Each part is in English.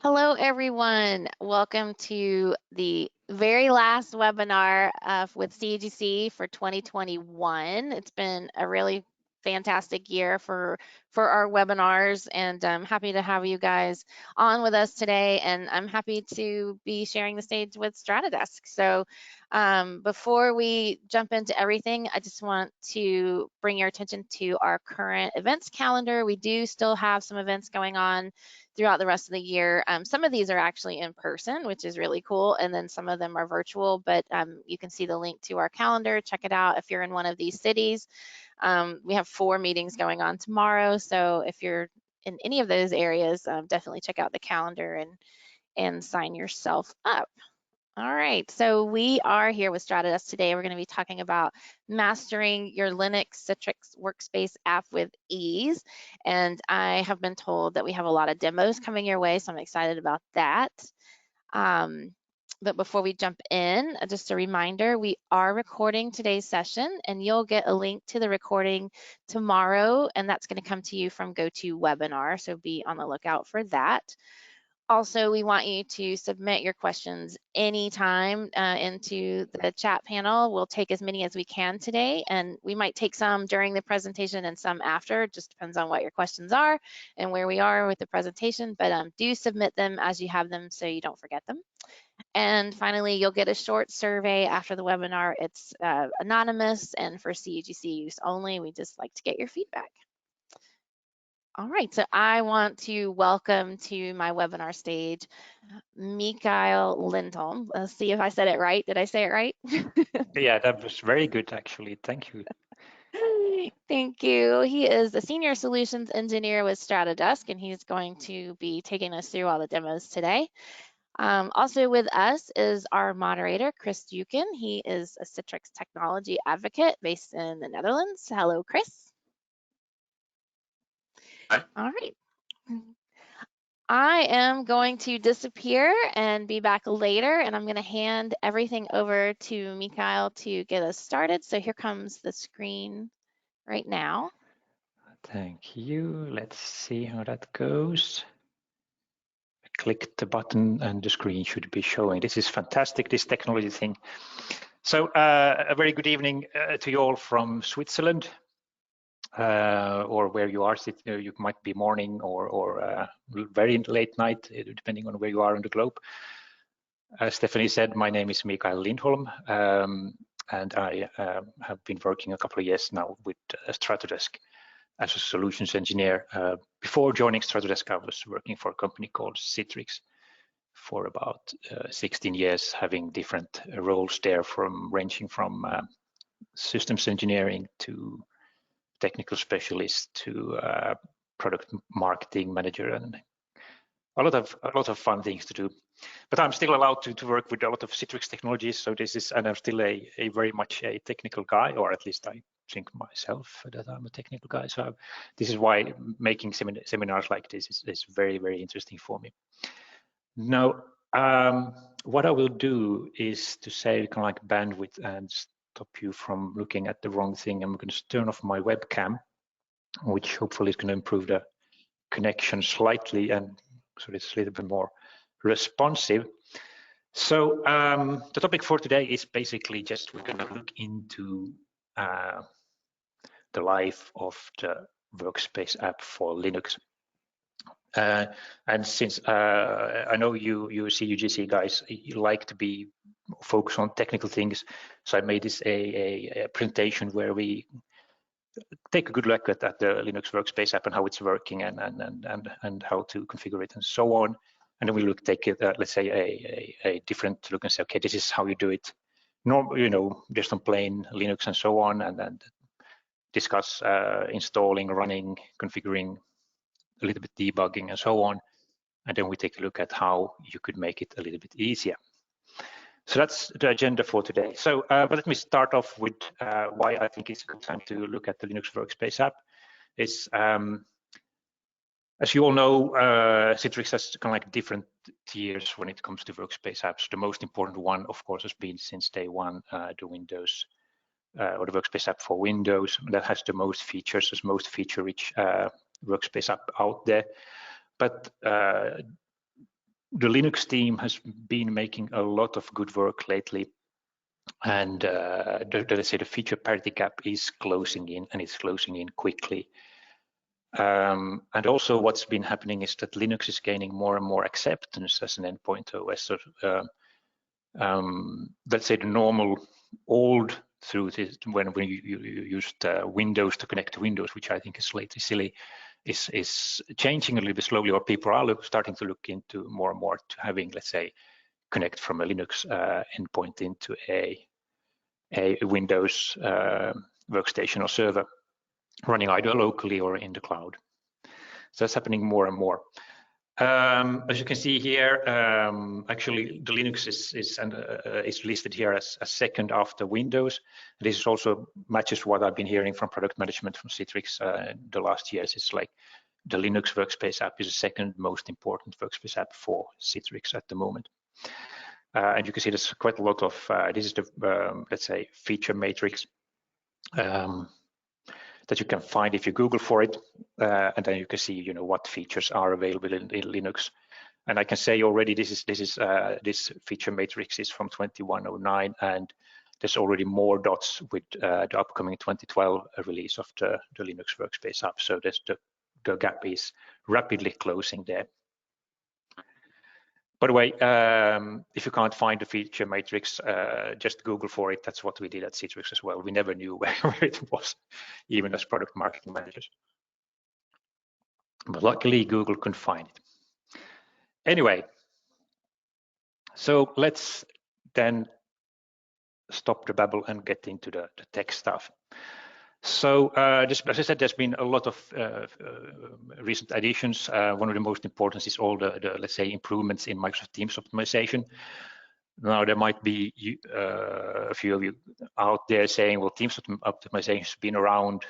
Hello, everyone. Welcome to the very last webinar with CUGC for 2021. It's been a really fantastic year for our webinars, and I'm happy to have you guys on with us today, and I'm happy to be sharing the stage with Stratodesk. So before we jump into everything, I just want to bring your attention to our current events calendar. We do still have some events going on throughout the rest of the year. Some of these are actually in person, which is really cool, and then some of them are virtual, but you can see the link to our calendar. Check it out if you're in one of these cities. We have 4 meetings going on tomorrow, so if you're in any of those areas, definitely check out the calendar and sign yourself up. All right, so we are here with Stratos today. We're going to be talking about mastering your Linux Citrix Workspace app with ease. And I have been told that we have a lot of demos coming your way, so I'm excited about that. But before we jump in, just a reminder, we are recording today's session, and you'll get a link to the recording tomorrow, and that's going to come to you from GoToWebinar, so be on the lookout for that. Also, we want you to submit your questions anytime into the chat panel. We'll take as many as we can today, and we might take some during the presentation and some after. It just depends on what your questions are and where we are with the presentation, but do submit them as you have them so you don't forget them. And finally, you'll get a short survey after the webinar. It's anonymous and for CUGC use only. We just like to get your feedback. All right, so I want to welcome to my webinar stage, Mikael Lindholm. Let's see if I said it right. Did I say it right? Yeah, that was very good, actually. Thank you. Thank you. He is a senior solutions engineer with Stratodesk, and he's going to be taking us through all the demos today. Also with us is our moderator, Chris Dukin. He is a Citrix technology advocate based in the Netherlands. Hello, Chris. Hi. All right. I am going to disappear and be back later, and I'm going to hand everything over to Mikael to get us started. So here comes the screen right now. Thank you. Let's see how that goes. I clicked the button and the screen should be showing. This is fantastic, this technology thing. So a very good evening to you all from Switzerland, or where you are. You might be morning or very late night, depending on where you are on the globe. As Stephanie said, my name is Mikael Lindholm, and I have been working a couple of years now with Stratodesk as a solutions engineer. Before joining Stratodesk, I was working for a company called Citrix for about 16 years, having different roles there, ranging from systems engineering to technical specialist to product marketing manager, and a lot of fun things to do. But I'm still allowed to work with a lot of Citrix technologies, so and I'm still a very much a technical guy, or at least I think myself that I'm a technical guy. So this is why making seminars like this is very, very interesting for me. Now, what I will do is to save kind of like bandwidth and stop you from looking at the wrong thing. I'm going to turn off my webcam, which hopefully is going to improve the connection slightly, and so it's a little bit more responsive. So the topic for today is basically just we're going to look into the life of the Workspace app for Linux. And since I know you CUGC guys, you like to be focused on technical things, so I made this a presentation where we take a good look at the Linux Workspace app and how it's working and how to configure it and so on. And then we take it, let's say a different look and say, okay, this is how you do it. Just on plain Linux and so on, and then discuss installing, running, configuring, a little bit debugging and so on. And then we take a look at how you could make it a little bit easier. So that's the agenda for today. So, but let me start off with why I think it's a good time to look at the Linux Workspace app. Is as you all know, Citrix has kind of like different tiers when it comes to Workspace apps. The most important one, of course, has been since day one the Windows or the Workspace app for Windows. That has the most features, as most feature-rich Workspace app out there. But the Linux team has been making a lot of good work lately, and let's say the feature parity gap is closing in, and it's closing in quickly. And also what's been happening is that Linux is gaining more and more acceptance as an endpoint OS. So, let's say the normal old truth is when you used Windows to connect to Windows, which I think is slightly silly, is changing a little bit slowly, or people are starting to look into more and more to having, let's say, connect from a Linux endpoint into a Windows workstation or server running either locally or in the cloud. So that's happening more and more. As you can see here, actually the Linux is listed here as second after Windows. This is also matches what I've been hearing from product management from Citrix the last years. It's like the Linux Workspace App is the second most important Workspace app for Citrix at the moment. And you can see there's quite a lot of, this is the, let's say, feature matrix that you can find if you Google for it, and then you can see, what features are available in Linux. And I can say already, this feature matrix is from 2109, and there's already more dots with the upcoming 2012 release of the Linux Workspace App. So the gap is rapidly closing there. By the way, if you can't find the feature matrix, just Google for it. That's what we did at Citrix as well. We never knew where it was, even as product marketing managers. But luckily, Google couldn't find it. Anyway, so let's then stop the babble and get into the tech stuff. So as I said, there's been a lot of recent additions. One of the most important is all the let's say, improvements in Microsoft Teams optimization. Now, there might be a few of you out there saying, well, Teams optimization has been around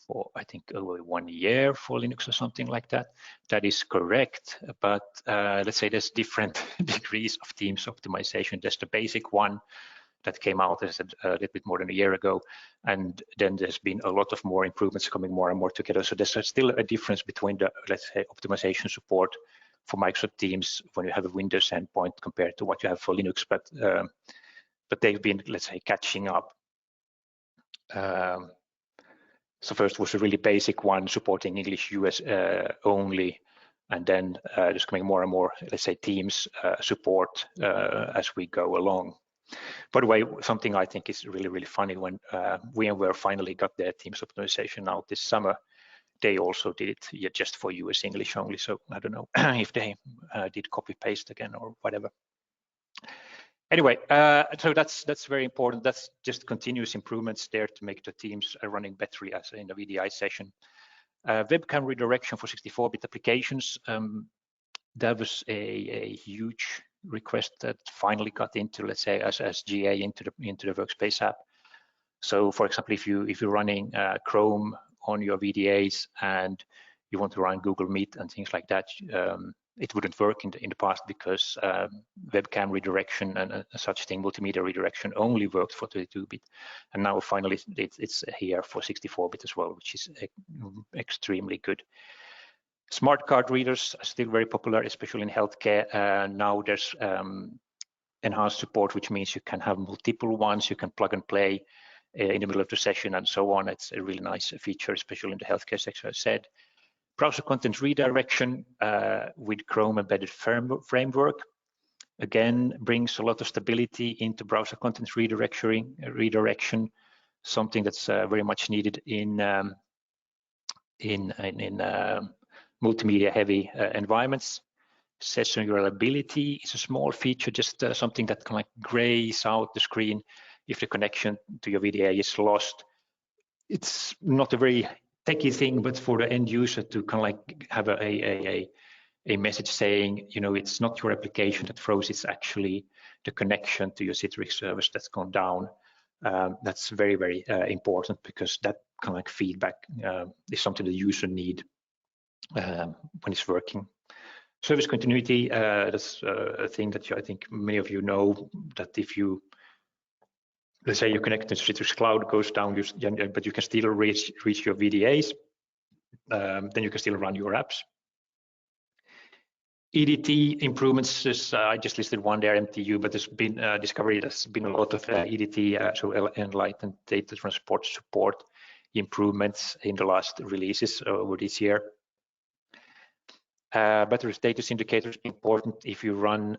for, I think, over 1 year for Linux or something like that. That is correct, but let's say there's different degrees of Teams optimization. There's the basic one that came out, as I said, a little bit more than a year ago, and then there's been a lot of more improvements coming more and more together. So there's still a difference between the, let's say, optimization support for Microsoft Teams when you have a Windows endpoint compared to what you have for Linux, but they've been, let's say, catching up. So first was a really basic one supporting English US only, and then there's coming more and more, let's say, Teams support as we go along. By the way, something I think is really, really funny, when VMware finally got their Teams optimization out this summer, they also did it just for US English only. So I don't know if they did copy paste again or whatever. Anyway, so that's very important. That's just continuous improvements there to make the Teams running better as in the VDI session. Webcam redirection for 64-bit applications. That was a huge request that finally got into, let's say, as GA into the Workspace app. So, for example, if you're running Chrome on your VDAs and you want to run Google Meet and things like that, it wouldn't work in the past because webcam redirection and such thing, multimedia redirection, only worked for 32-bit, and now finally it's here for 64-bit as well, which is extremely good. Smart card readers are still very popular, especially in healthcare. Now there's enhanced support, which means you can have multiple ones. You can plug and play in the middle of the session and so on. It's a really nice feature, especially in the healthcare sector, as I said. Browser content redirection with Chrome embedded framework, again, brings a lot of stability into browser content redirection, something that's very much needed in multimedia-heavy environments. Session reliability is a small feature, just something that kind of grays out the screen if the connection to your VDA is lost. It's not a very techie thing, but for the end user to kind of like have a message saying, it's not your application that froze, it's actually the connection to your Citrix service that's gone down. That's very, very important, because that kind of like feedback is something the user need when it's working. Service continuity, that's a thing that I think many of you know, that if you, let's say, you connect to Citrix Cloud, goes down, but you can still reach your VDAs, then you can still run your apps. EDT improvements is, I just listed one there, MTU, but there's been discovery. There's been a lot of EDT, so enlightened data transport support improvements in the last releases over this year. Battery status indicator is important if you run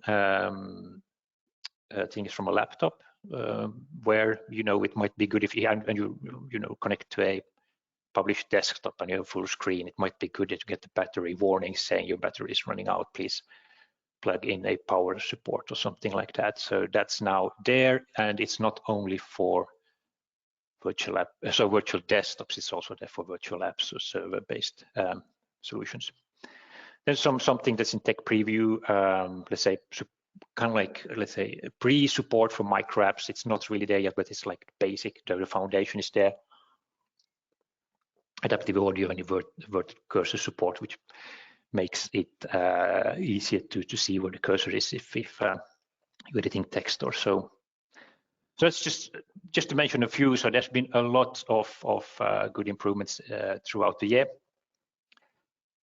things from a laptop, where it might be good if you connect to a published desktop and you have full screen. It might be good to get the battery warning saying your battery is running out. Please plug in a power support or something like that. So that's now there, and it's not only for virtual app, so virtual desktops. It's also there for virtual apps or server-based solutions. There's something that's in tech preview. Let's say kind of like, let's say, pre-support for micro apps. It's not really there yet, but it's like basic. The foundation is there. Adaptive audio and vert cursor support, which makes it easier to see where the cursor is if you're editing text or so. So it's just to mention a few. So there's been a lot of good improvements throughout the year.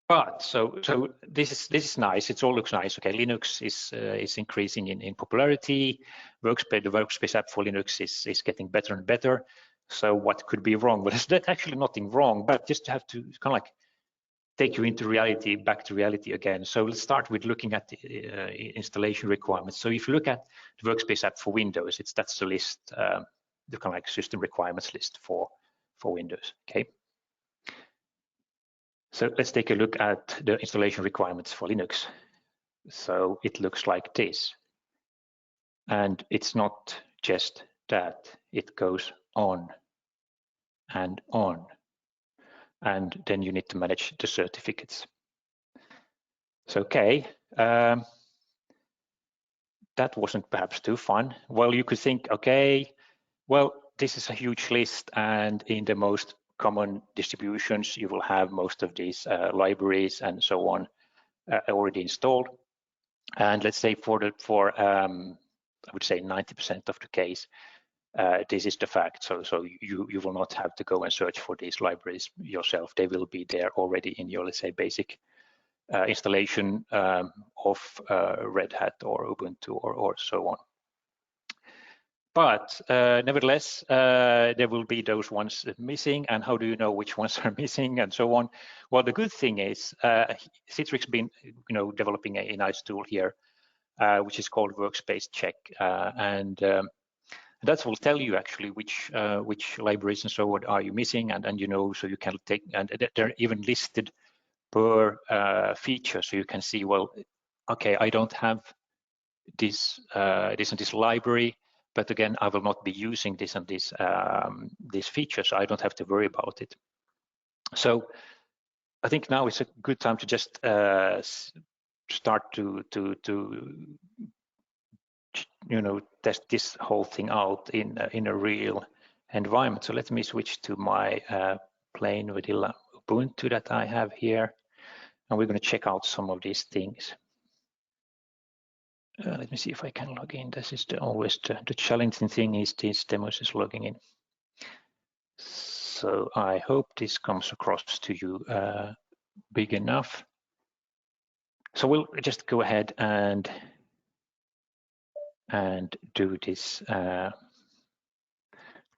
But so this is nice. It all looks nice. Okay, Linux is increasing in popularity. The Workspace app for Linux is getting better and better. So what could be wrong? Well, there's actually nothing wrong, but just have to kind of like take you into reality, back to reality again. So let's start with looking at the installation requirements. So if you look at the Workspace app for Windows, that's the list, the kind of like system requirements list for Windows. Okay. So let's take a look at the installation requirements for Linux. So it looks like this, and it's not just that. It goes on and on. And then you need to manage the certificates. So, okay, that wasn't perhaps too fun. Well, you could think, okay, well, this is a huge list, and in the most common distributions, you will have most of these libraries and so on already installed. And let's say for I would say 90% of the case, this is the fact. So you will not have to go and search for these libraries yourself. They will be there already in your, let's say, basic installation of Red Hat or Ubuntu or so on. But nevertheless, there will be those ones missing. And how do you know which ones are missing and so on? Well, the good thing is Citrix been developing a nice tool here, which is called Workspace Check, and that will tell you actually which libraries and so on are you missing, and so you can take, and they're even listed per feature, so you can see, well, okay, I don't have this and this library, but again, I will not be using this and this feature, so I don't have to worry about it. So I think now it's a good time to just start to test this whole thing out in a real environment. So let me switch to my plain vanilla Ubuntu that I have here, and we're going to check out some of these things. Let me see if I can log in. This is always the challenging thing, is these demos is logging in. So I hope this comes across to you big enough. So we'll just go ahead and do this,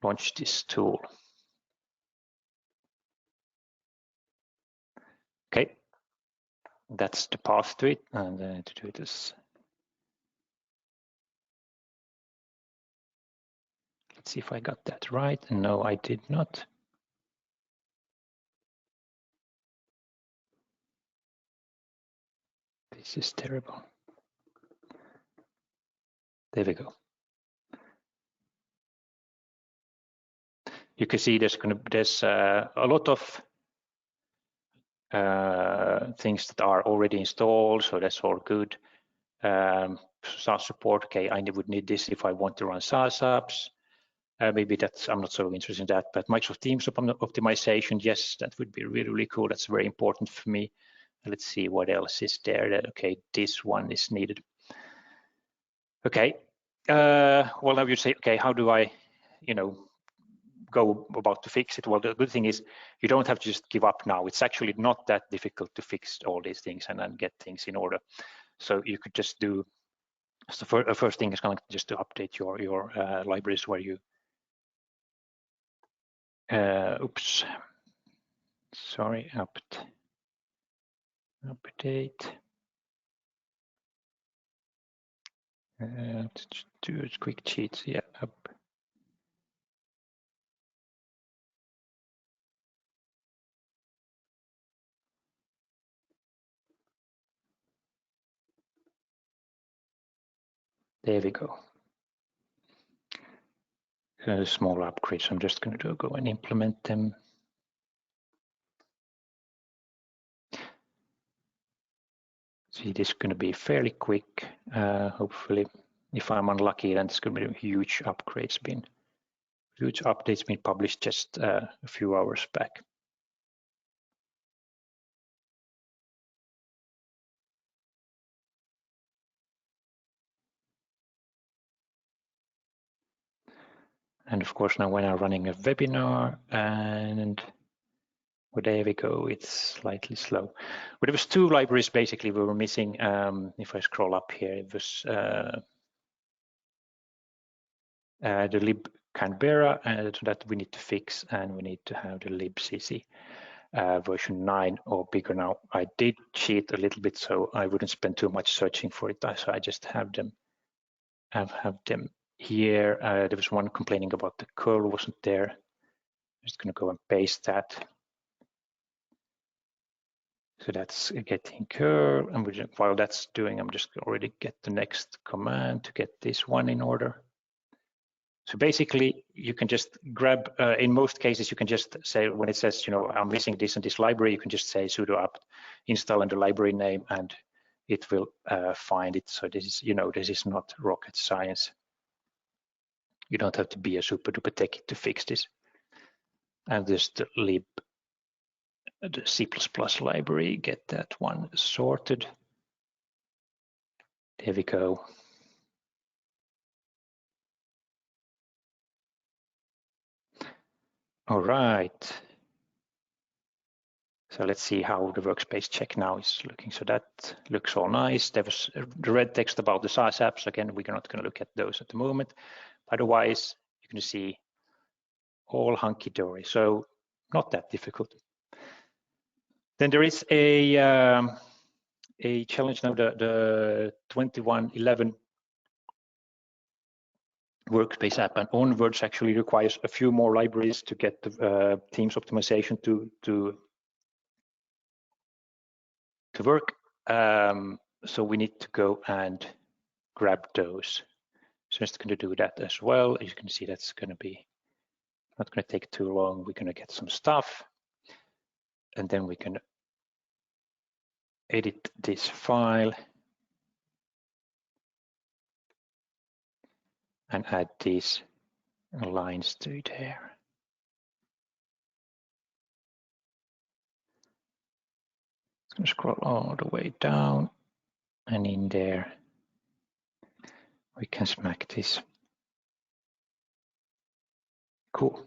launch this tool. Okay, that's the path to it, and then to do this. Let's see if I got that right. No, I did not. This is terrible. There we go. You can see there's a lot of things that are already installed, so that's all good. SaaS support, okay, I would need this if I want to run SaaS apps. Maybe I'm not so interested in that, but Microsoft Teams optimization, yes, that would be really, really cool. That's very important for me. Let's see what else is there. Okay, this one is needed. Okay, well, now you say, okay, how do I, go about to fix it? Well, the good thing is you don't have to just give up now. It's actually not that difficult to fix all these things and then get things in order. So you could just do, so the first thing is kind of just to update your libraries where you, oops, sorry, update. Do quick cheats, yeah, up. There we go. Small upgrades. I'm just going to go and implement them. See, this is going to be fairly quick. Hopefully, if I'm unlucky, then it's going to be huge updates being published just a few hours back. And of course, now when I'm running a webinar, and well, there we go, it's slightly slow. But there was two libraries basically we were missing. If I scroll up here, it was the lib Canberra that we need to fix, and we need to have the libcc version 9 or bigger. Now, I did cheat a little bit, so I wouldn't spend too much searching for it. So I just have them here. There was one complaining about the curl wasn't there. I'm just going to go and paste that. So that's getting curl, and while that's doing, I'm just already get the next command to get this one in order. So basically, you can just grab, in most cases, you can just say, when it says, I'm missing this and this library, you can just say sudo apt install and the library name, and it will find it. So this is, this is not rocket science. You don't have to be a super duper techie to fix this. And there's the lib, the C++ library, get that one sorted. There we go. All right. So let's see how the Workspace Check now is looking. So that looks all nice. There was the red text about the SaaS apps. Again, we're not going to look at those at the moment. Otherwise, you can see all hunky-dory. So not that difficult. Then there is a challenge now, the 2111 Workspace app and onwards actually requires a few more libraries to get the Teams optimization to work. So we need to go and grab those. So I'm just going to do that as well. As you can see, that's going to be not going to take too long. We're going to get some stuff, and then we can edit this file and add these lines to there. It's going to scroll all the way down, and in there we can smack this. Cool.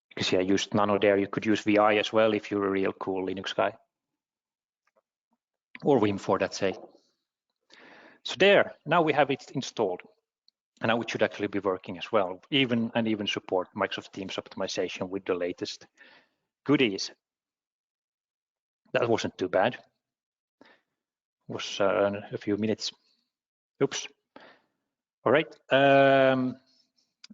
You can see I used Nano there. You could use VI as well if you're a real cool Linux guy, or Vim for that sake. So there, now we have it installed, and now it should actually be working as well, even support Microsoft Teams optimization with the latest goodies. That wasn't too bad. It was a few minutes. Oops. All right.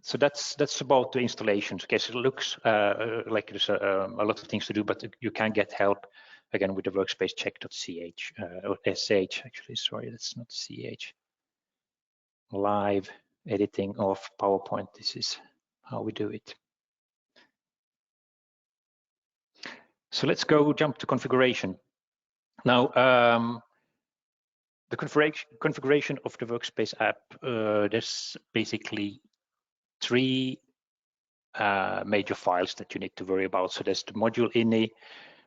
So that's about the installation. Okay, so it looks like there's a lot of things to do, but you can get help again with the workspace check.ch or sh actually. Sorry, that's not ch. Live editing of PowerPoint. This is how we do it. So let's go jump to configuration. Now, the configuration of the Workspace app, there's basically three major files that you need to worry about. So there's the module ini,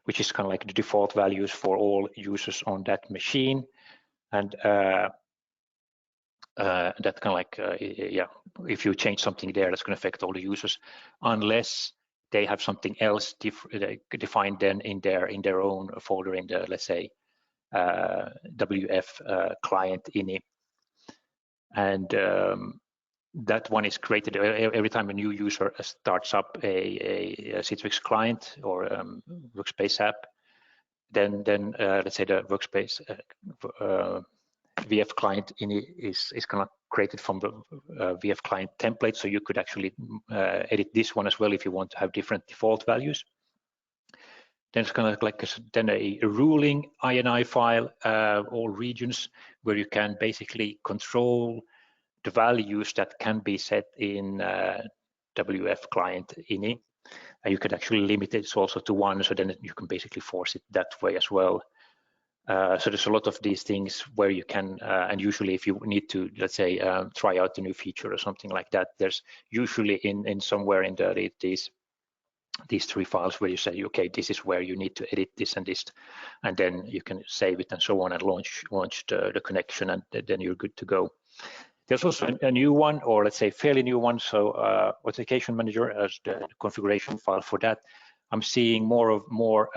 which is kind of like the default values for all users on that machine. And that kind of like, yeah, if you change something there, that's going to affect all the users, unless they have something else defined then in their own folder in the, let's say, WF client ini. And that one is created every time a new user starts up a Citrix client or Workspace app. Then let's say the Workspace VF client is kind of created from the VF client template, so you could actually edit this one as well if you want to have different default values. Then it's kind of like a ruling INI file, all regions, where you can basically control the values that can be set in WF client ini. And you could actually limit it also to 1, so then you can basically force it that way as well. So there's a lot of these things where you can, and usually if you need to, let's say, try out a new feature or something like that, there's usually in somewhere in the these 3 files where you say, okay, this is where you need to edit this and this, and then you can save it and so on and launch the connection, and then you're good to go. There's also a new one, or let's say fairly new one, so Authentication Manager as the configuration file for that. I'm seeing more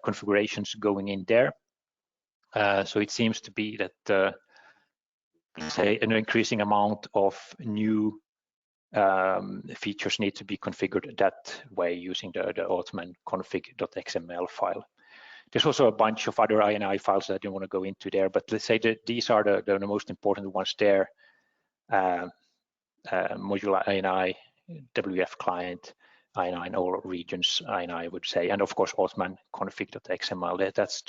configurations going in there. So it seems to be that say an increasing amount of new features need to be configured that way using the Altman config.xml file. There's also a bunch of other INI files that I don't want to go into there, but let's say that these are the most important ones there. Modular INI, WF client, INI in all regions, INI I would say, and of course Altman config.xml. That's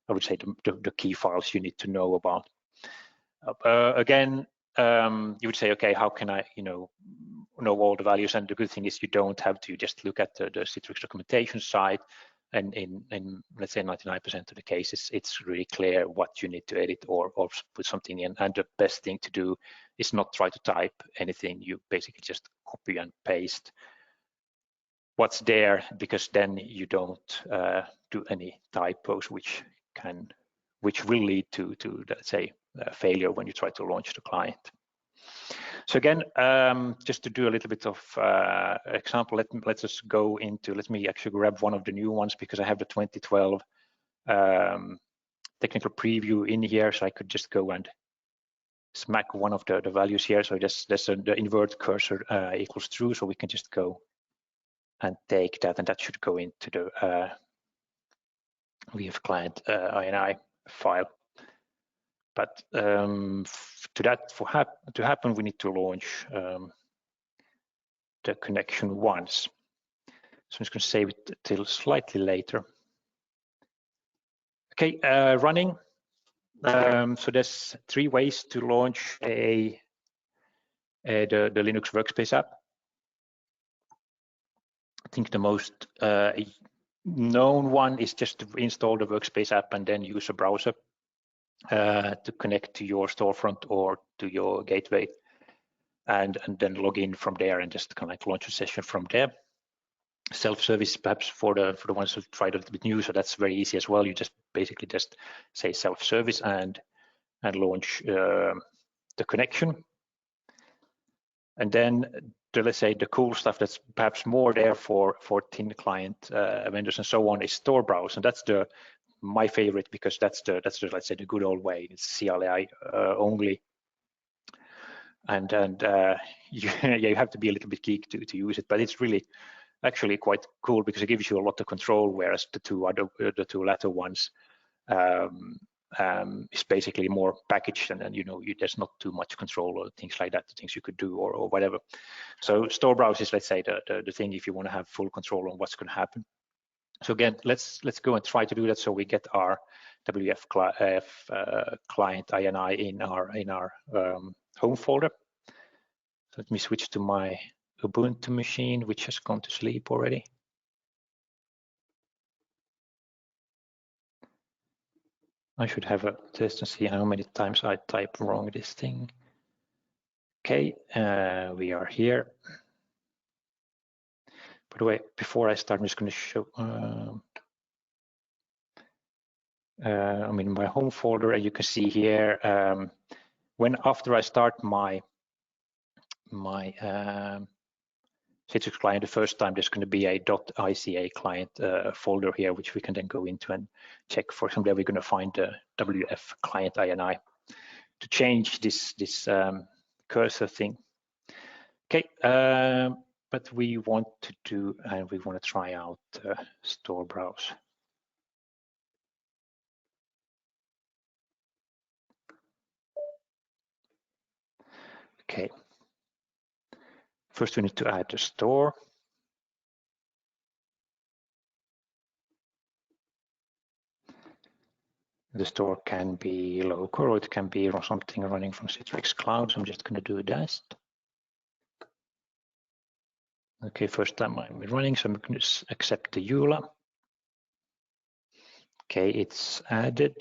I would say the key files you need to know about. Again, you would say, okay, how can I, know all the values? And the good thing is you don't have to just look at the Citrix documentation side. And in let's say 99% of the cases, it's really clear what you need to edit or put something in. And the best thing to do is not try to type anything. You basically just copy and paste what's there, because then you don't do any typos, which will lead to let's say failure when you try to launch the client. So again, just to do a little bit of example, let's just go into, let me actually grab one of the new ones, because I have the 2012 technical preview in here, so I could just go and smack one of the values here. So there's the invert cursor equals true, so we can just go and take that, and that should go into the VF client INI file. But to that to happen, we need to launch the connection once. So I'm just going to save it till slightly later. Okay, running. So there's 3 ways to launch the Linux Workspace app. I think the most known one is just to install the Workspace app and then use a browser to connect to your storefront or to your gateway, and then log in from there and just kind of like launch a session from there. Self-service perhaps for the ones who tried a little bit new, so that's very easy as well. You just basically just say self-service and launch the connection. And then let's say the cool stuff that's perhaps more there for thin client vendors and so on is store browse, and that's my favorite, because that's the let's say the good old way. It's CLI only, and you have to be a little bit geek to use it, but it's really actually quite cool because it gives you a lot of control, whereas the two latter ones is basically more packaged, and then there's not too much control or things like that, the things you could do or whatever. So store browse is, let's say, the thing if you want to have full control on what's going to happen. So again, let's go and try to do that. So we get our WF client INI in our home folder. So let me switch to my Ubuntu machine, which has gone to sleep already. I should have a test and see how many times I type wrong this thing. Okay, we are here. By the way, before I start, I'm just going to show. I'm in my home folder, and you can see here after I start my Citrix client the first time, there's going to be a .ica client folder here, which we can then go into and check. For example, there we're going to find the WF client INI to change this cursor thing. Okay, but we want to do, and we want to try out store browse. Okay, first we need to add the store. The store can be local, or it can be something running from Citrix Cloud. So I'm just going to do that. Okay, first time I'm running, so I'm going to accept the EULA. Okay, it's added.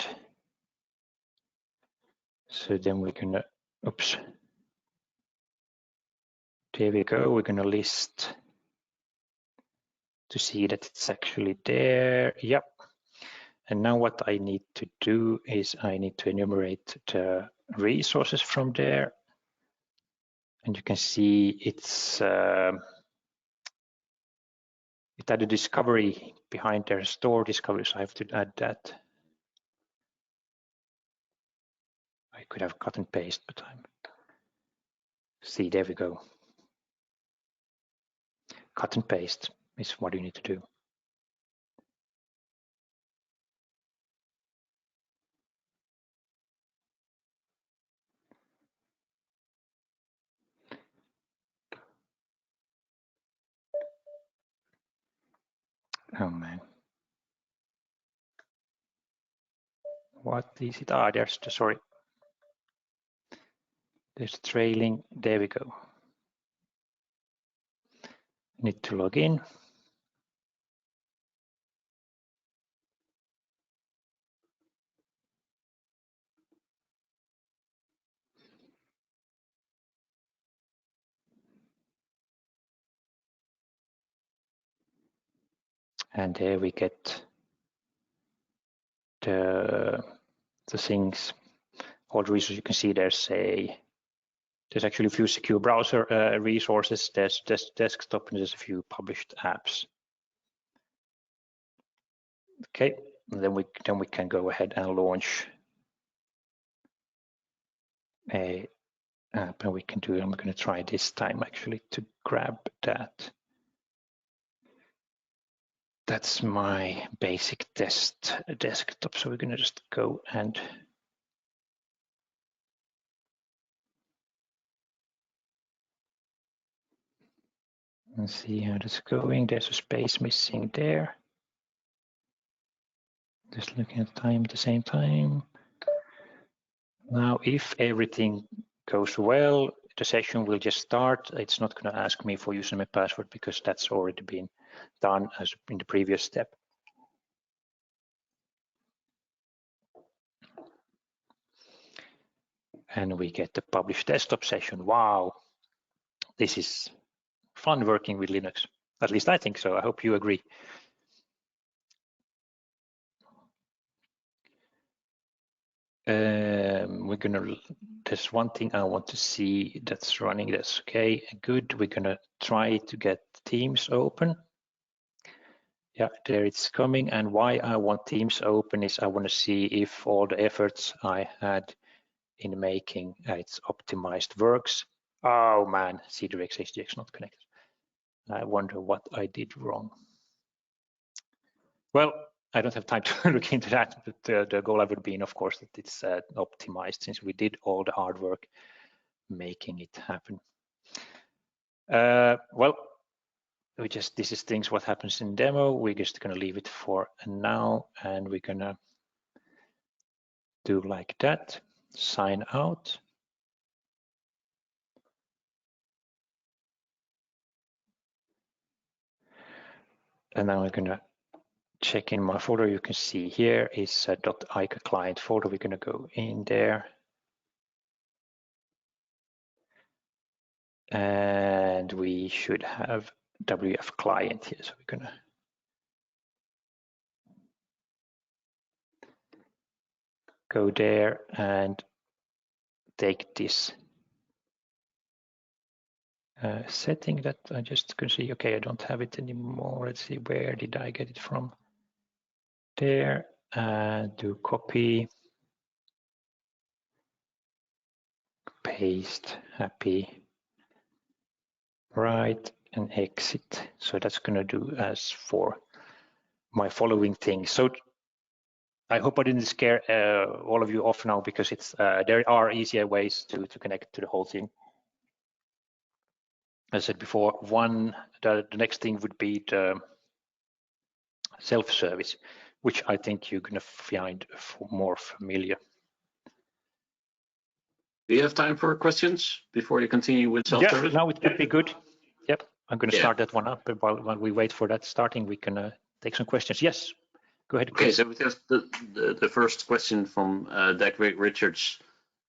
So then we're going to, oops. There we go. We're going to list to see that it's actually there. Yep. And now what I need to do is I need to enumerate the resources from there. And you can see it's it had a discovery behind their store discovery, so I have to add that. I could have cut and paste, but see, there we go. Cut and paste is what you need to do. Oh man. What is it? Ah, there's the, sorry. There's trailing, there we go. Need to log in. And there we get the things, all the resources. You can see there's actually a few secure browser resources. There's desktop, and there's a few published apps. Okay, and then we can go ahead and launch a app, and we can do. I'm going to try this time actually to grab that. That's my basic test desktop. So we're going to just go and see how that's going. There's a space missing there. Just looking at the time at the same time. Now, if everything goes well, the session will just start. It's not going to ask me for username and password because that's already been done as in the previous step. And we get the published desktop session. Wow, this is fun working with Linux. At least I think so. I hope you agree. There's one thing I want to see that's running. That's okay, good. We're gonna try to get Teams open. Yeah, there it's coming. And why I want Teams open is I want to see if all the efforts I had in making it's optimized works. Oh man, Citrix HDX not connected. I wonder what I did wrong. Well, I don't have time to look into that, but the goal would be, of course, that it's optimized since we did all the hard work making it happen. Well, this is things what happens in demo. We're just gonna leave it for now, and we're gonna do like that, sign out. And now we're gonna check in my folder. You can see here is a .ica client folder. We're gonna go in there. And we should have WF client here. So we're gonna go there and take this setting that I just can see. Okay, I don't have it anymore. Let's see, where did I get it from? There, do copy, paste, happy, right, and exit. So that's going to do as for my following thing. So I hope I didn't scare all of you off now, because it's there are easier ways to connect to the whole thing. As I said before, the next thing would be the self-service, which I think you're going to find more familiar. Do you have time for questions before you continue with self-service? Yeah, now it would be good. Yep, I'm going to start that one up. But while we wait for that starting, we can take some questions. Yes, go ahead. Okay, so we have the first question from Dak Richards.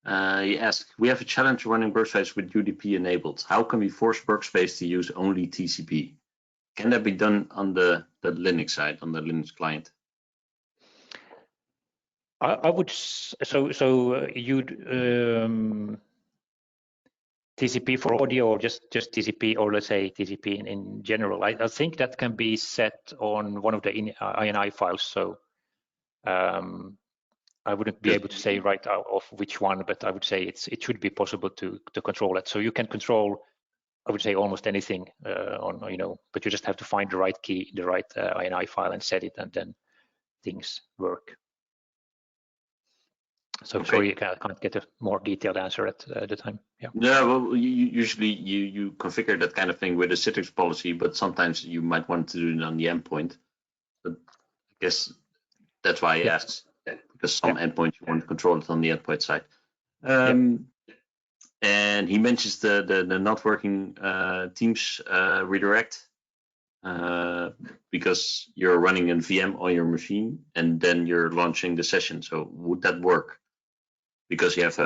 He asked, we have a challenge running Workspace with UDP enabled. How can we force Workspace to use only TCP? Can that be done on the Linux side, on the Linux client? I would, so you'd TCP for audio, or just TCP, or let's say TCP in general. I think that can be set on one of the INI files. So I wouldn't be able to say right out of which one, but I would say it should be possible to control it. So you can control, I would say, almost anything on, but you just have to find the right key, the right INI file, and set it, and then things work. So okay. Sorry, I can't get a more detailed answer at the time. Yeah. No, well, usually you configure that kind of thing with a Citrix policy, but sometimes you might want to do it on the endpoint. But I guess that's why I asked, because some endpoints you want to control it on the endpoint side. And he mentions the not working Teams redirect because you're running a VM on your machine and then you're launching the session. So would that work? Because you have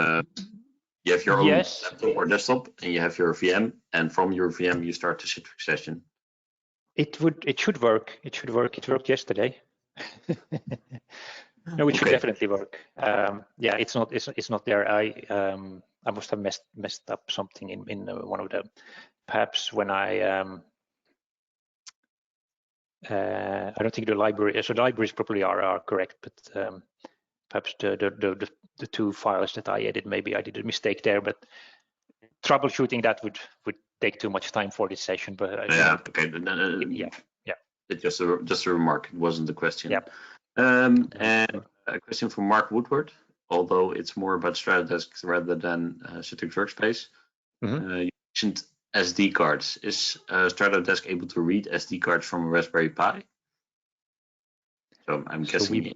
your own laptop or desktop, and you have your VM, and from your VM you start the Citrix session. It should work. It should work. It worked yesterday. No, it should definitely work. Yeah, it's not there. I must have messed up something in one of the, perhaps when I don't think the library. So the libraries probably are correct, but perhaps the two files that I added, maybe I did a mistake there. But troubleshooting that would take too much time for this session. But okay. Yeah. It's just a remark. It wasn't a question. Yeah. And a question from Mark Woodward, although it's more about Stratodesk rather than Citrix Workspace. You mentioned SD cards. Is Stratodesk able to read SD cards from a Raspberry Pi? So I'm guessing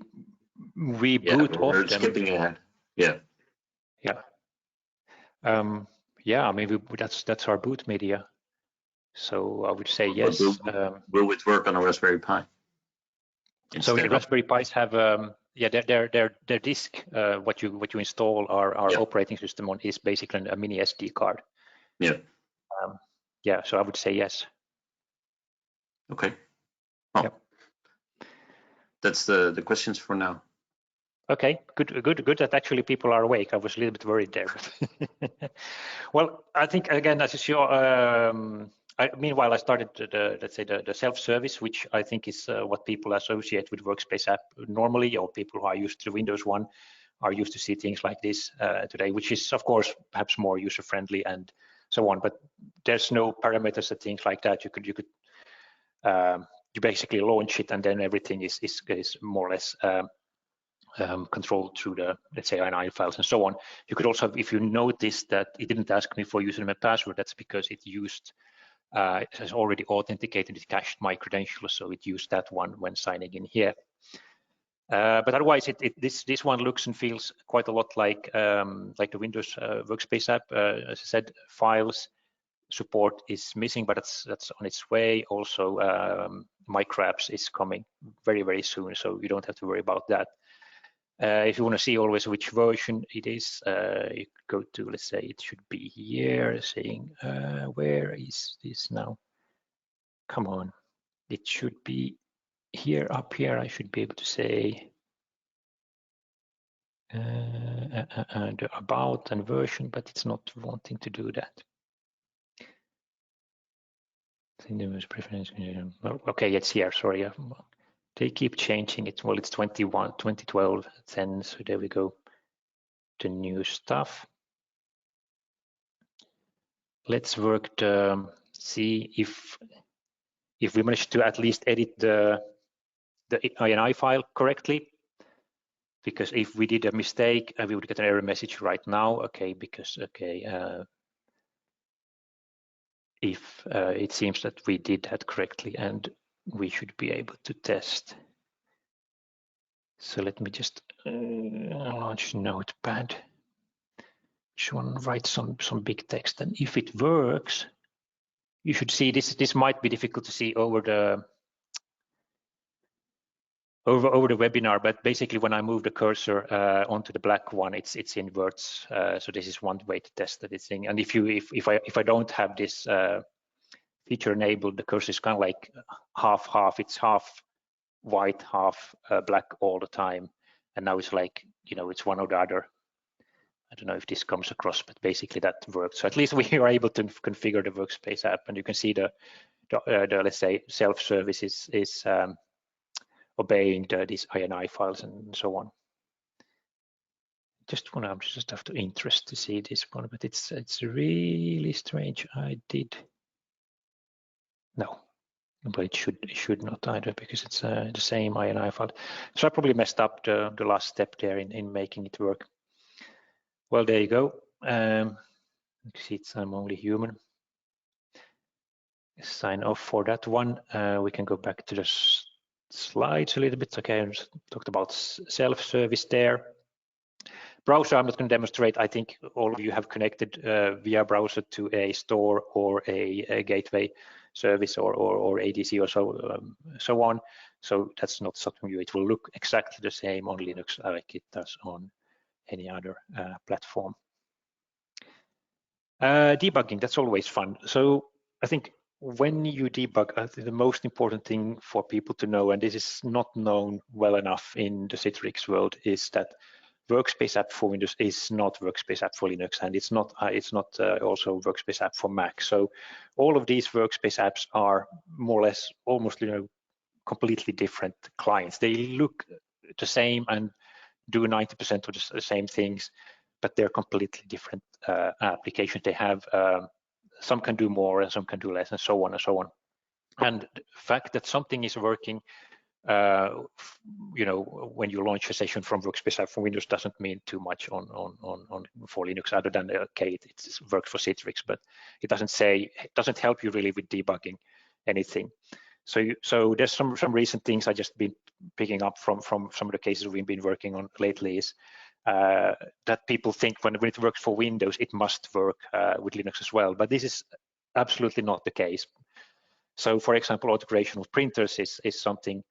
we boot off them. Skipping ahead. Yeah. Yeah, I mean, that's our boot media. So I would say yes. Will it work on a Raspberry Pi? So the Raspberry Pis have their disk. What you install our operating system on is basically a mini SD card. Yeah. So I would say yes. Okay. Oh. That's the questions for now. Okay, good that actually people are awake. I was a little bit worried there. But well, I think again, as you saw, meanwhile I started the self-service, which I think is what people associate with Workspace App normally, or people who are used to Windows 1 are used to see things like this today, which is of course perhaps more user-friendly and so on. But there's no parameters and things like that. You basically launch it, and then everything is more or less controlled through the, let's say, INI files and so on. You could also, if you notice that it didn't ask me for username and password, that's because it used, it has already authenticated, it cached my credentials, so it used that one when signing in here. But otherwise, this one looks and feels quite a lot like the Windows Workspace App. As I said, files support is missing, but that's on its way. Also, micro apps is coming very, very soon, so you don't have to worry about that. If you want to see always which version it is, you go to, let's say, it should be here, saying, where is this now? Come on, it should be here, up here. I should be able to say, the about and version, but it's not wanting to do that. I think there was preference. Well, okay, it's here. Sorry, they keep changing it. Well, it's 2012, 10. So there we go. The new stuff. Let's work to see if we manage to at least edit the INI file correctly. Because if we did a mistake, we would get an error message right now. Okay, because if it seems that we did that correctly, and we should be able to test. So let me just launch Notepad. Just want to write some big text, and if it works, you should see this. This might be difficult to see over the webinar, but basically when I move the cursor onto the black one, it's inverts. So this is one way to test that thing. And if I don't have this feature enabled, the cursor is kind of like half. It's half white, half black all the time. And now it's like, it's one or the other. I don't know if this comes across, but basically that works. So at least we are able to configure the Workspace app, and you can see the let's say self-service is obeying these INI files and so on. I'm just after interest to see this one, but it's really strange. But it should not either, because it's the same INI file. So I probably messed up the last step there in making it work. Well, there you go. See, I'm only human. Sign off for that one. We can go back to the slides a little bit. Okay, I just talked about self-service there. Browser, I'm not going to demonstrate. I think all of you have connected via browser to a store or a gateway service or ADC or so on. So that's not something new. It will look exactly the same on Linux like it does on any other platform. Debugging, that's always fun. So I think when you debug, I think the most important thing for people to know, and this is not known well enough in the Citrix world, is that Workspace app for Windows is not Workspace app for Linux, and it's not also Workspace app for Mac. So all of these Workspace apps are more or less almost completely different clients. They look the same and do 90% of the same things, but they're completely different applications. They have some can do more and some can do less, and so on and so on. And the fact that something is working when you launch a session from Workspace App for Windows doesn't mean too much for Linux, other than okay, it works for Citrix, but it doesn't help you really with debugging anything. So there's some recent things I just been picking up from some of the cases we've been working on lately is that people think when it works for Windows, it must work with Linux as well, but this is absolutely not the case. So for example, auto-creation of printers is something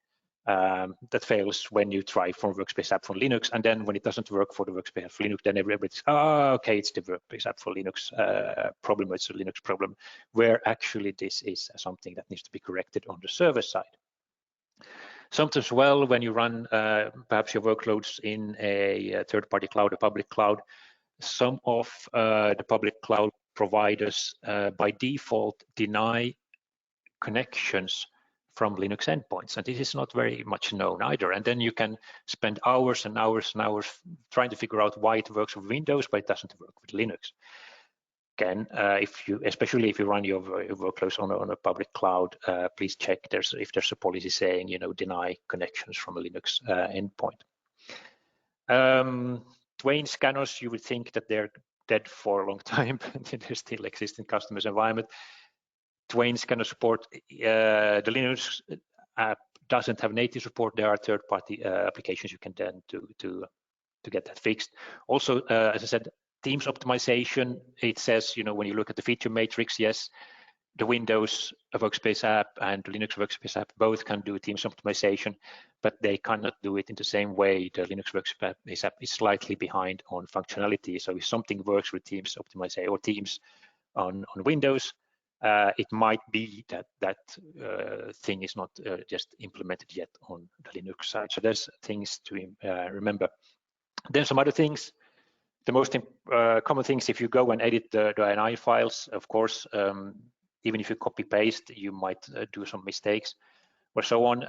that fails when you try for Workspace app for Linux, and then when it doesn't work for the Workspace app for Linux, then everybody's, okay, it's the Workspace app for Linux problem, it's a Linux problem, where actually this is something that needs to be corrected on the server side. Sometimes, well, when you run perhaps your workloads in a third-party cloud, a public cloud, some of the public cloud providers by default deny connections from Linux endpoints, and this is not very much known either. And then you can spend hours and hours and hours trying to figure out why it works with Windows, but it doesn't work with Linux. Again, especially if you run your workloads on a public cloud, please check if there's a policy saying deny connections from a Linux endpoint. Twain scanners, you would think that they're dead for a long time, but they still exist in customers' environment. Twain scanner support. The Linux app doesn't have native support. There are third-party applications you can then to get that fixed. Also, as I said, Teams optimization. It says when you look at the feature matrix, yes, the Windows Workspace app and the Linux Workspace app both can do Teams optimization, but they cannot do it in the same way. The Linux Workspace app is slightly behind on functionality. So if something works with Teams optimization or Teams on Windows, it might be that thing is not just implemented yet on the Linux side. So there's things to remember. Then some other things. The most common things, if you go and edit the INI files, of course, even if you copy paste, you might do some mistakes or so on,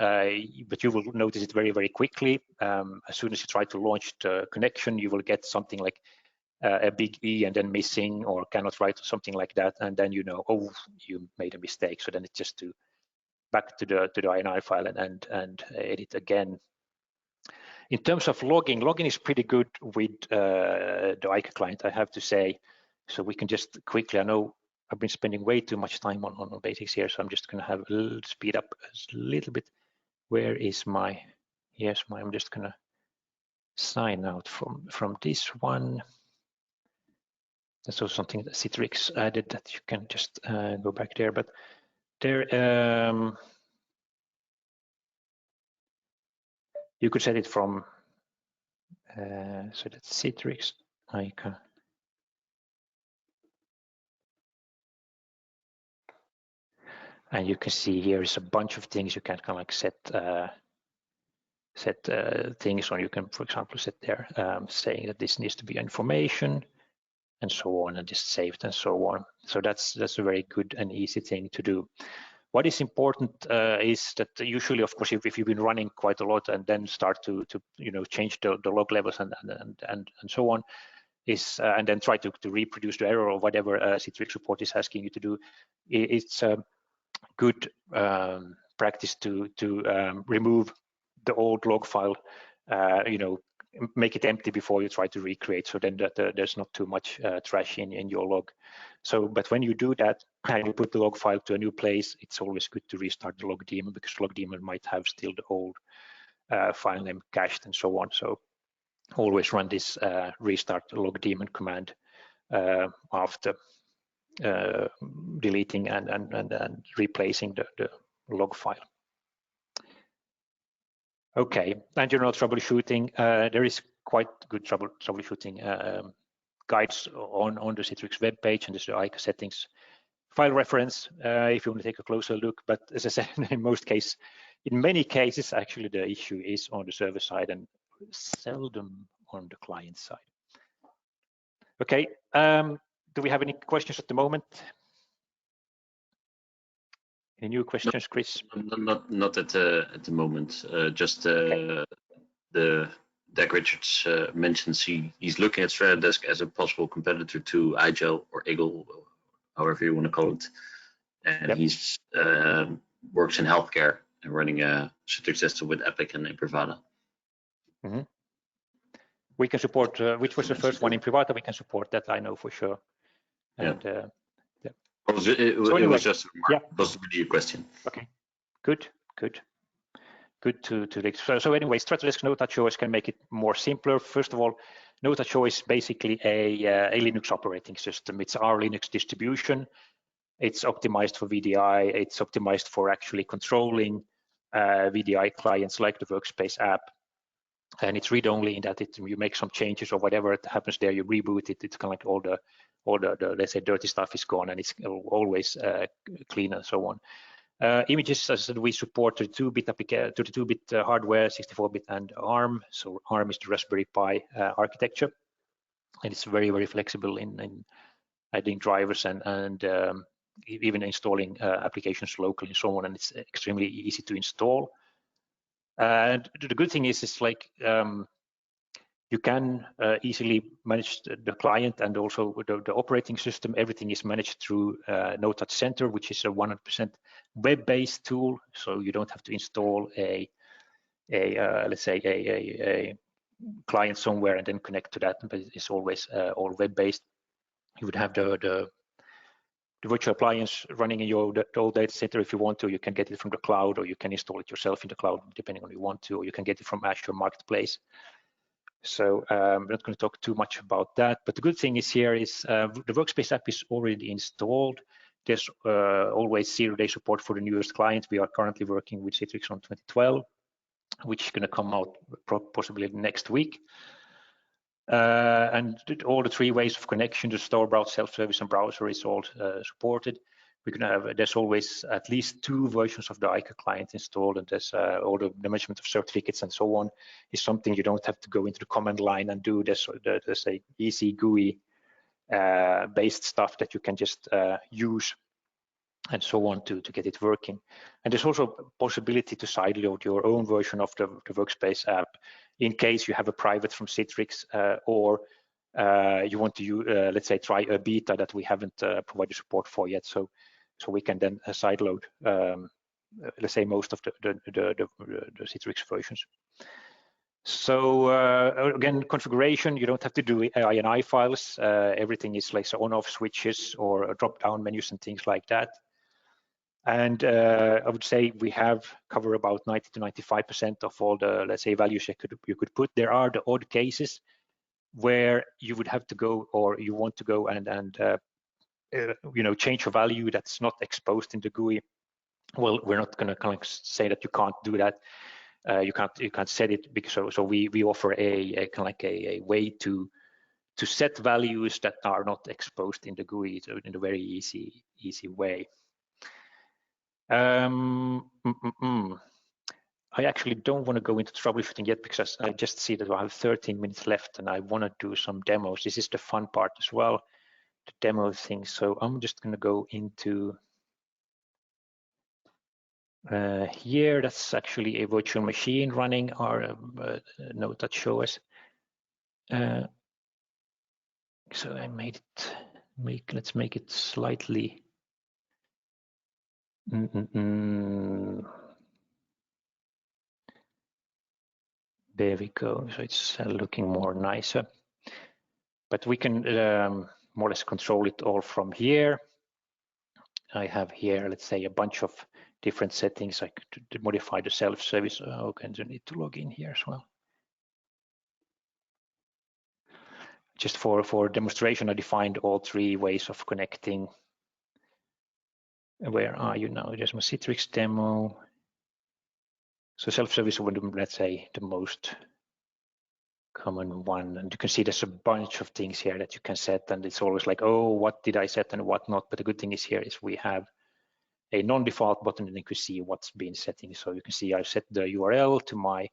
but you will notice it very, very quickly. As soon as you try to launch the connection, you will get something like a big E and then missing or cannot write or something like that, and then you know, oh, you made a mistake. So then it's just to back to the INI file and edit again. In terms of logging is pretty good with the ICA client, I have to say. So we can just quickly, I know I've been spending way too much time on basics here, so I'm just going to have a little speed up a little bit. Where is my, yes, I'm just going to sign out from this one. That's also something that Citrix added that you can just go back there, but there, you could set it from, so that's Citrix, ICA. And you can see here is a bunch of things you can kind of like set things on. You can, for example, set there saying that this needs to be information and so on, and just saved and so on. So that's a very good and easy thing to do. What is important is that usually, of course, if you've been running quite a lot and then start to change the log levels and so on, is and then try to reproduce the error or whatever Citrix support is asking you to do, it's good practice to remove the old log file, make it empty before you try to recreate, so then that there's not too much trash in your log. So, but when you do that and you put the log file to a new place, it's always good to restart the log daemon, because log daemon might have still the old file name cached and so on. So always run this restart log daemon command after deleting and replacing the log file. Okay, and general troubleshooting. There is quite good troubleshooting guides on the Citrix web page, and there's the ICA settings file reference if you want to take a closer look. But as I said, in many cases, actually the issue is on the server side and seldom on the client side. Okay, do we have any questions at the moment? Any new questions, Chris? Not at the moment. Just Okay. The Dag Richards mentions he's looking at Stratodesk as a possible competitor to IGEL or Eagle, however you want to call it, and Yep. he's works in healthcare and running a Citrix system with Epic and Imprivata. Mm-hmm. We can support, which was the first one, Imprivata, we can support that, I know for sure. And yeah. Yeah. It was just a remark. Yeah. It was really a question. Okay, good to so anyway, Stratodesk Node.js can make it more simpler. First of all, Node.js is basically a Linux operating system. It's our Linux distribution. It's optimized for VDI. It's optimized for actually controlling VDI clients like the Workspace app. And it's read-only in that you make some changes or whatever happens there, you reboot it. It's kind of like all the let's say dirty stuff is gone, and it's always clean and so on. Images, as I said, we support 32-bit hardware, 64-bit and ARM. So ARM is the Raspberry Pi architecture, and it's very, very flexible in adding drivers and even installing applications locally and so on. And it's extremely easy to install. And the good thing is, it's like you can easily manage the client and also the operating system. Everything is managed through Node Center, which is a 100% web-based tool. So you don't have to install let's say a client somewhere and then connect to that. But it's always all web-based. You would have the virtual appliance running in your old data center if you want to. You can get it from the cloud, or you can install it yourself in the cloud, depending on what you want to, or you can get it from Azure Marketplace. So I'm not going to talk too much about that. But the good thing is here is the Workspace app is already installed. There's always 0-day support for the newest client. We are currently working with Citrix on 2012, which is going to come out possibly next week. And all the 3 ways of connection, the store, browse, self-service, and browser is all supported. there's always at least 2 versions of the ICA client installed, and there's all the management of certificates and so on is something you don't have to go into the command line and do. There's a easy GUI based stuff that you can just use and so on to get it working. And there's also a possibility to sideload your own version of the Workspace app in case you have a private from Citrix or you want to use, let's say, try a beta that we haven't provided support for yet. So we can then sideload, let's say, most of the Citrix versions. So again, configuration, you don't have to do INI files. Everything is like on-off switches or drop-down menus and things like that. And I would say we have covered about 90 to 95% of all the, let's say, values you could put. There are the odd cases where you would have to go, or you want to go and change a value that's not exposed in the GUI. Well, we're not going to kind of say that you can't do that. You can't set it, because so we offer a kind of like a way to set values that are not exposed in the GUI in a very easy way. I actually don't want to go into troubleshooting yet, because I just see that I have 13 minutes left and I want to do some demos. This is the fun part as well, the demo thing. So I'm just going to go into here. That's actually a virtual machine running our node that shows us. So I made it. Let's make it slightly. There we go. So it's looking more nicer. But we can more or less control it all from here. I have here, let's say, a bunch of different settings. I could modify the self-service. Okay, I need to log in here as well. Just for demonstration, I defined all 3 ways of connecting. Where are you now? There's my Citrix demo. So self-service would, let's say, the most common one. And you can see there's a bunch of things here that you can set. And it's always like, oh, what did I set and what not? But the good thing is here is we have a non-default button, and you can see what's been setting. So you can see I set the URL to my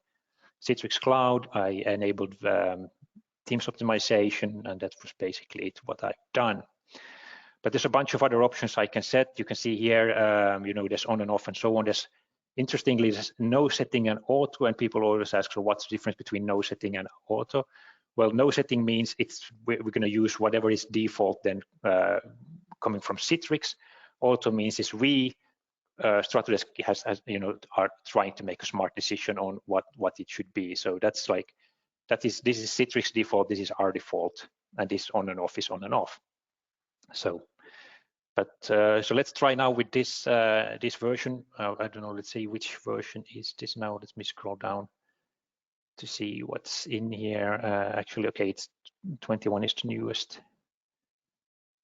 Citrix Cloud. I enabled Teams optimization, and that was basically it, what I've done. But there's a bunch of other options I can set. You can see here, there's on and off and so on. Interestingly, there's no setting and auto, and people always ask, so what's the difference between no setting and auto? Well, no setting means we're going to use whatever is default then coming from Citrix. Auto means is we, Stratodesk are trying to make a smart decision on what it should be. So that's like, this is Citrix default, this is our default, and this on and off is on and off. So, so let's try now with this this version. I don't know. Let's see which version is this now. Let me scroll down to see what's in here. Actually, okay, it's 21 is the newest.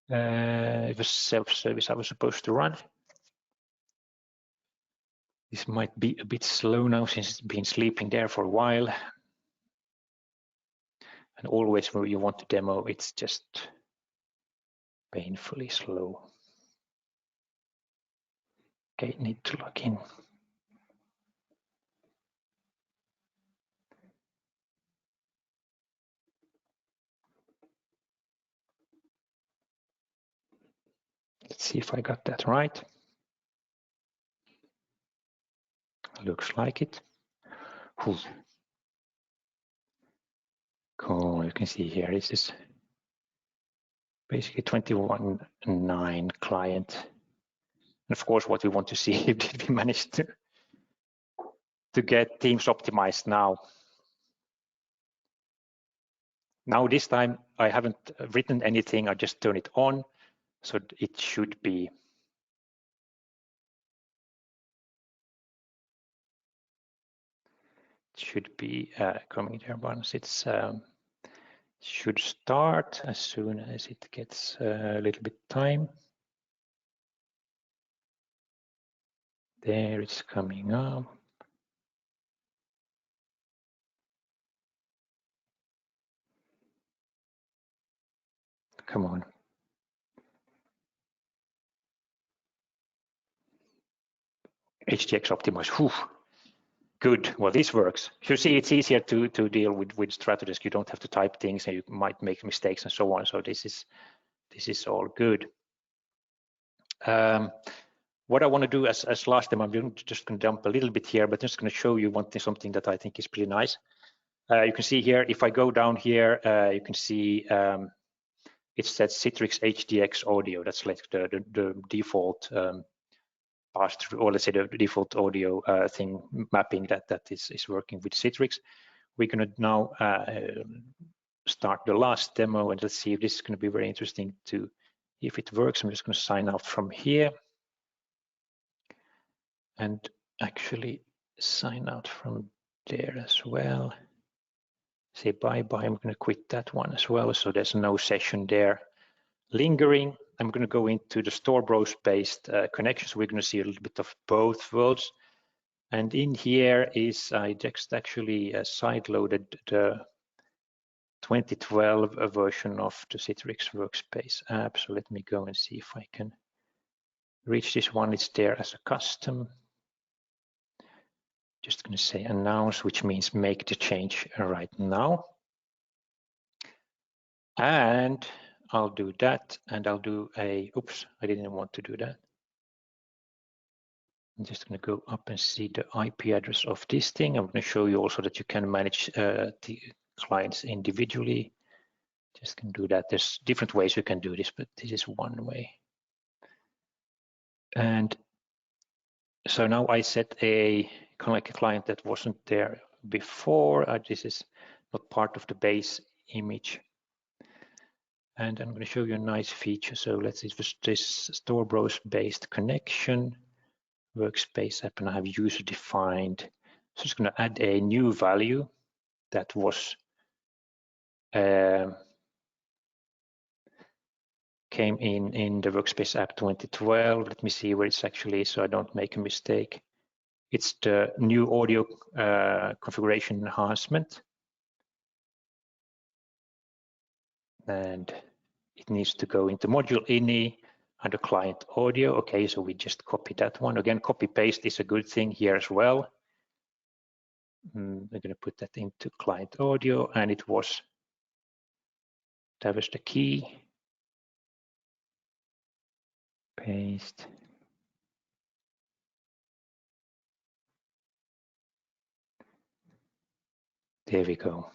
It was self-service I was supposed to run. This might be a bit slow now since it's been sleeping there for a while. And always when you want to demo, it's just painfully slow. Okay, need to log in. Let's see if I got that right. Looks like it. Cool. Cool. You can see here, this is basically 21.9 client. And of course, what we want to see if did we manage to get Teams optimized now. Now this time I haven't written anything. I just turn it on, so it should be. Should be coming there once it's should start as soon as it gets a little bit time. There it's coming up. Come on. HTX optimized. Whew. Good. Well, this works. You see, it's easier to deal with Stratodesk. You don't have to type things, and you might make mistakes and so on. So this is all good. What I want to do as last time, I'm just going to jump a little bit here, but just going to show you something that I think is pretty nice. You can see here, if I go down here, you can see it says Citrix HDX audio. That's like the default pass-through, or let's say the default audio thing mapping that is working with Citrix. We're going to now start the last demo, and let's see if this is going to be very interesting to, if it works. I'm just going to sign out from here and actually sign out from there as well. Say bye-bye. I'm going to quit that one as well, so there's no session there lingering. I'm going to go into the store browse-based connections. We're going to see a little bit of both worlds. And in here is, I just actually side-loaded the 2012 version of the Citrix Workspace App. So let me go and see if I can reach this one. It's there as a custom. Just going to say announce, which means make the change right now. And I'll do that, and I'll do a, oops, I didn't want to do that. I'm just going to go up and see the IP address of this thing. I'm going to show you also that you can manage the clients individually. Just can do that. There's different ways you can do this, but this is one way. And so now I set a kind of like a client that wasn't there before. This is not part of the base image. And I'm going to show you a nice feature. So let's see, this store browse based connection, Workspace App, and I have user defined. So it's going to add a new value that was came in the Workspace App 2012. Let me see where it's actually, so I don't make a mistake. It's the new audio configuration enhancement. And it needs to go into module ini under client audio. Okay, so we just copy that one. Again, copy paste is a good thing here as well. We're going to put that into client audio, and that was the key. Paste. There we go.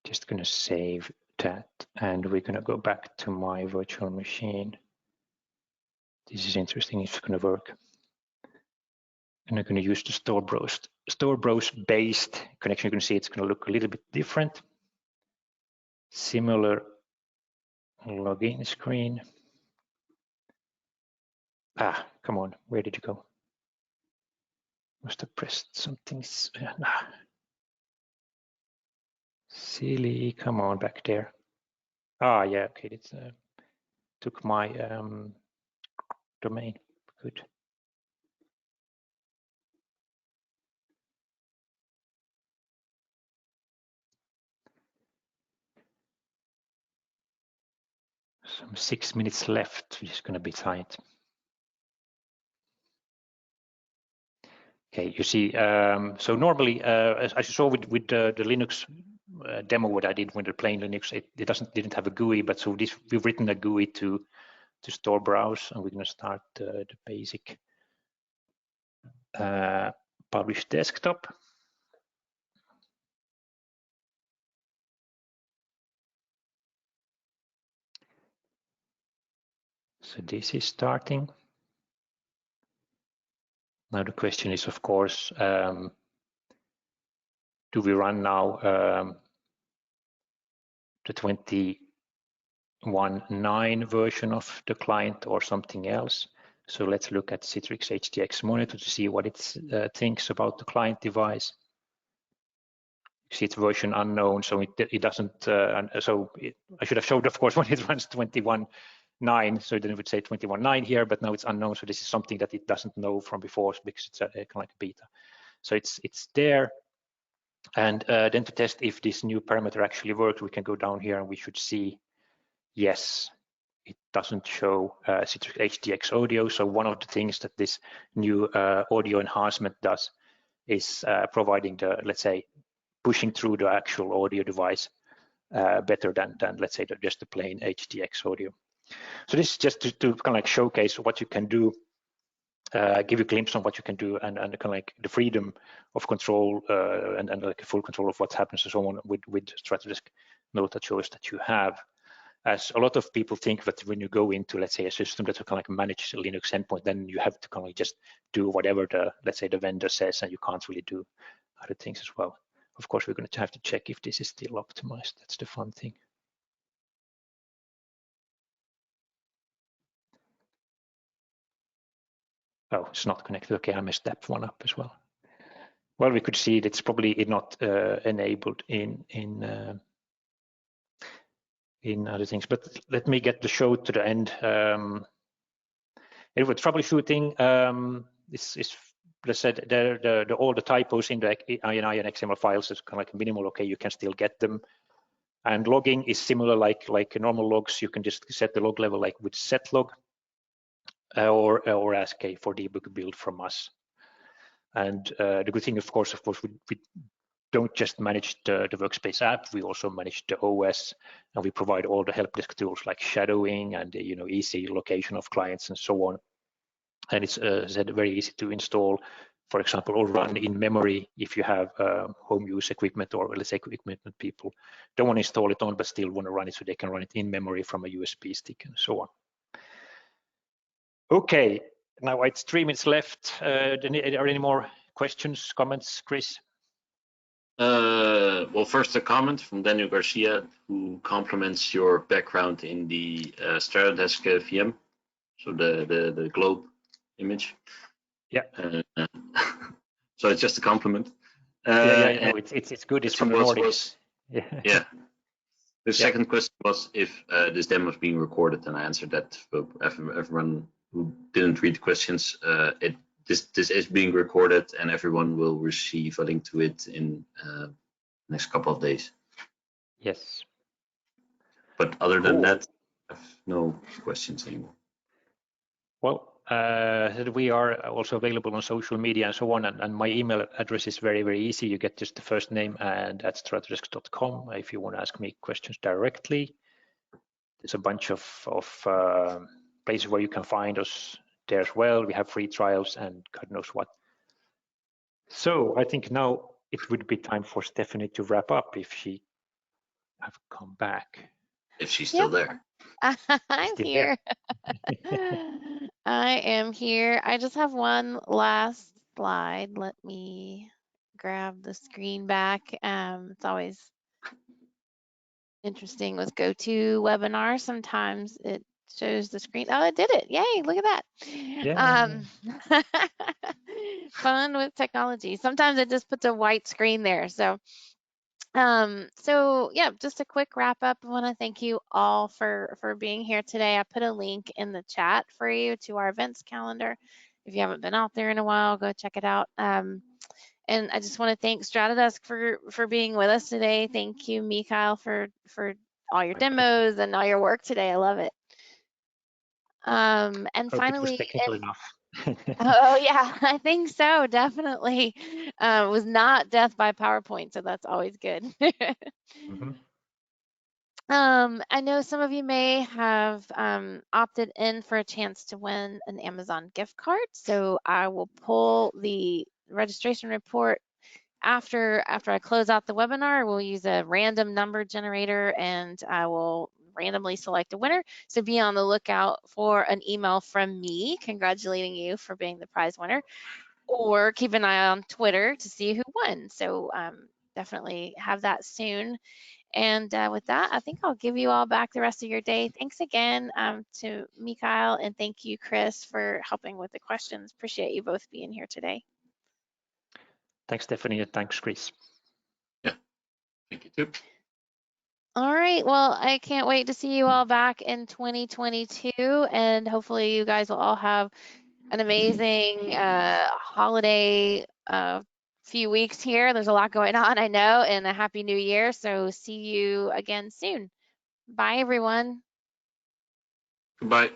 Just going to save that, and we're going to go back to my virtual machine. This is interesting. It's going to work. And I'm going to use the store browse based connection. You can see it's going to look a little bit different. Similar login screen. Ah, come on, where did you go? Must have pressed something. Nah. Silly, come on back there. Ah, yeah, okay, it took my domain. Good. Some 6 minutes left, which is going to be tight. Okay, you see, so normally, as you saw with the Linux demo what I did with the plain Linux, it didn't have a GUI, but so this we've written a GUI to store browse, and we're going to start the basic publish desktop. So this is starting. Now the question is, of course, do we run now the 21.9 version of the client or something else? So let's look at Citrix HDX monitor to see what it thinks about the client device. You see it's version unknown, so it doesn't. I should have showed, of course, when it runs 21.9, so then it would say 21.9 here, but now it's unknown. So this is something that it doesn't know from before because it's kind of like a beta. So it's there. And then to test if this new parameter actually works, we can go down here and we should see yes. it doesn't show Citrix HDX audio. So one of the things that this new audio enhancement does is providing the, let's say, pushing through the actual audio device better than let's say, just the plain HDX audio. So this is just to kind of like showcase what you can do, give you a glimpse on what you can do, and kind of like the freedom of control and like full control of what happens and so on with Stratodesk Note that shows that you have. As a lot of people think that when you go into, let's say, a system that you can like manage a Linux endpoint, then you have to kind of like just do whatever the, let's say, the vendor says, and you can't really do other things as well. Of course, we're going to have to check if this is still optimized. That's the fun thing. Oh, it's not connected. Okay, I messed that one up as well. Well, we could see it's probably not enabled in other things, but let me get the show to the end. With troubleshooting, this is, let's say, all the typos in the INI and XML files is kind of like minimal. Okay, you can still get them. And logging is similar, like normal logs. You can just set the log level like with setlog, or ask for debug build from us. And the good thing, of course, we don't just manage the Workspace app, we also manage the OS, and we provide all the help desk tools like shadowing and easy location of clients and so on. And it's very easy to install, for example, or run in memory if you have home use equipment, or let's say equipment people don't want to install it on but still want to run it, so they can run it in memory from a USB stick and so on. Okay, now it's 3 minutes left. Are there any more questions, comments, Chris? Well, first a comment from Daniel Garcia, who compliments your background in the Stratodesk VM, so the globe image. Yeah. So it's just a compliment. Yeah, no, it's good. It's from the Nordics. Yeah. The second question was if this demo is being recorded, and I answered that for everyone who didn't read the questions. This is being recorded, and everyone will receive a link to it in next couple of days. Yes. But other than that, I have no questions anymore. Well, we are also available on social media and so on, and my email address is very, very easy. You get just the first name and @stratodesk.com if you want to ask me questions directly. There's a bunch of places where you can find us there as well. We have free trials and God knows what. So I think now it would be time for Stephanie to wrap up if she have come back. If she's still there. I'm here. I am here. I just have one last slide. Let me grab the screen back. It's always interesting with GoToWebinar. Sometimes it shows the screen. Oh, it did it. Yay, look at that. Yeah. Fun with technology. Sometimes it just puts a white screen there. So yeah, just a quick wrap up. I want to thank you all for being here today. I put a link in the chat for you to our events calendar. If you haven't been out there in a while, go check it out. And I just want to thank Stratodesk for being with us today. Thank you, Mikhail, for all your demos and all your work today. I love it. And finally, it was technical enough. Oh yeah, I think so, definitely. It was not death by PowerPoint, so that's always good. I know some of you may have opted in for a chance to win an Amazon gift card, so I will pull the registration report after I close out the webinar. We'll use a random number generator, and I will randomly select a winner. So be on the lookout for an email from me congratulating you for being the prize winner, or keep an eye on Twitter to see who won. So definitely have that soon. And with that, I think I'll give you all back the rest of your day. Thanks again to Mikhail, and thank you, Chris, for helping with the questions. Appreciate you both being here today. Thanks, Stephanie, and thanks, Chris. Yeah, thank you too. All right, well, I can't wait to see you all back in 2022, and hopefully you guys will all have an amazing holiday few weeks here. There's a lot going on, I know, and a happy new year. So see you again soon. Bye, everyone. Goodbye.